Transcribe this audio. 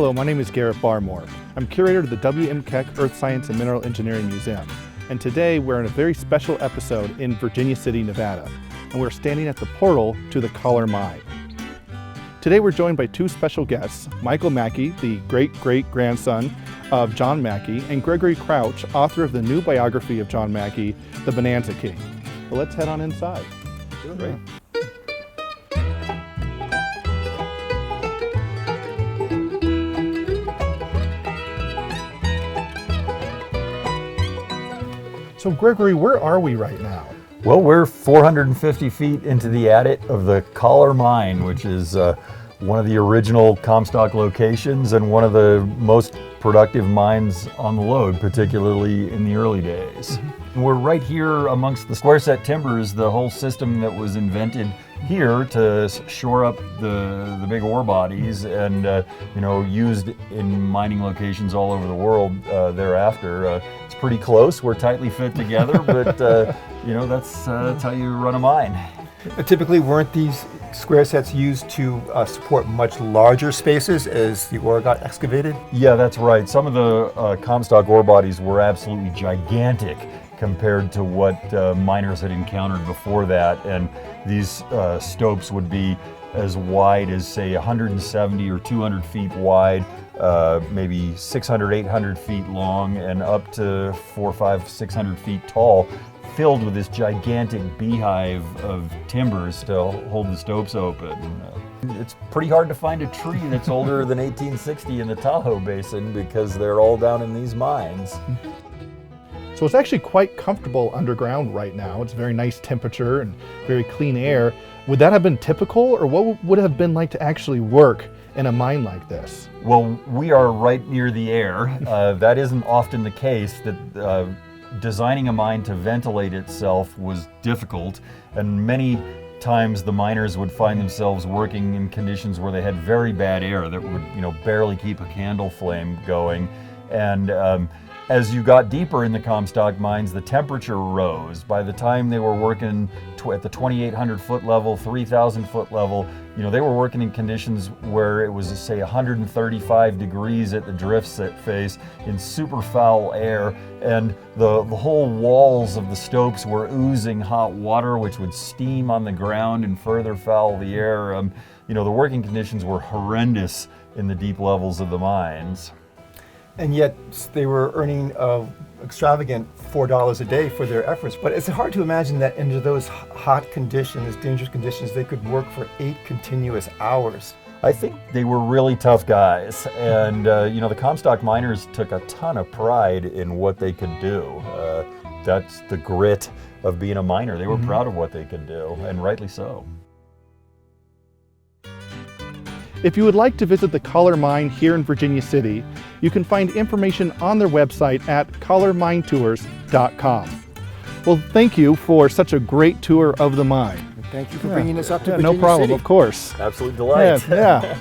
Hello, my name is Garrett Barmore. I'm curator of the W.M. Keck Earth Science and Mineral Engineering Museum. And today we're in a very special episode in Virginia City, Nevada. And we're standing at the portal to the Chollar mine. Today we're joined by two special guests, Michael Mackay, the great-great-grandson of John Mackay, and Gregory Crouch, author of the new biography of John Mackay, The Bonanza King. Well, let's head on inside. Great. So Gregory, where are we right now? Well, we're 450 feet into the adit of the Chollar mine, which is one of the original Comstock locations and one of the most productive mines on the lode, particularly in the early days. Mm-hmm. We're right here amongst the square set timbers, the whole system that was invented here to shore up the big ore bodies and used in mining locations all over the world thereafter. It's pretty close. We're tightly fit together, but that's how you run a mine. Typically, weren't these square sets used to support much larger spaces as the ore got excavated? Yeah, that's right. Some of the Comstock ore bodies were absolutely gigantic compared to what miners had encountered before that, and these stopes would be as wide as, say, 170 or 200 feet wide, maybe 600, 800 feet long, and up to 400, 500, 600 feet tall, filled with this gigantic beehive of timbers to hold the stopes open. It's pretty hard to find a tree that's older than 1860 in the Tahoe Basin because they're all down in these mines. So it's actually quite comfortable underground right now. It's very nice temperature and very clean air. Would that have been typical, or what would it have been like to actually work in a mine like this? Well, we are right near the air. That isn't often the case. That designing a mine to ventilate itself was difficult, and many times the miners would find themselves working in conditions where they had very bad air that would barely keep a candle flame going. And as you got deeper in the Comstock mines, the temperature rose. By the time they were working at the 2,800 foot level, 3,000 foot level, they were working in conditions where it was, say, 135 degrees at the drift face in super foul air, and the whole walls of the stopes were oozing hot water, which would steam on the ground and further foul the air. The working conditions were horrendous in the deep levels of the mines. And yet they were earning extravagant $4 a day for their efforts. But it's hard to imagine that under those hot conditions, dangerous conditions, they could work for 8 continuous hours. I think they were really tough guys. And, the Comstock miners took a ton of pride in what they could do. That's the grit of being a miner. They were proud of what they could do, and rightly so. If you would like to visit the Chollar mine here in Virginia City, you can find information on their website at chollarminetours.com. Well, thank you for such a great tour of the mine. Thank you for bringing us up to Virginia City. No problem, of course. Absolute delight. Yeah.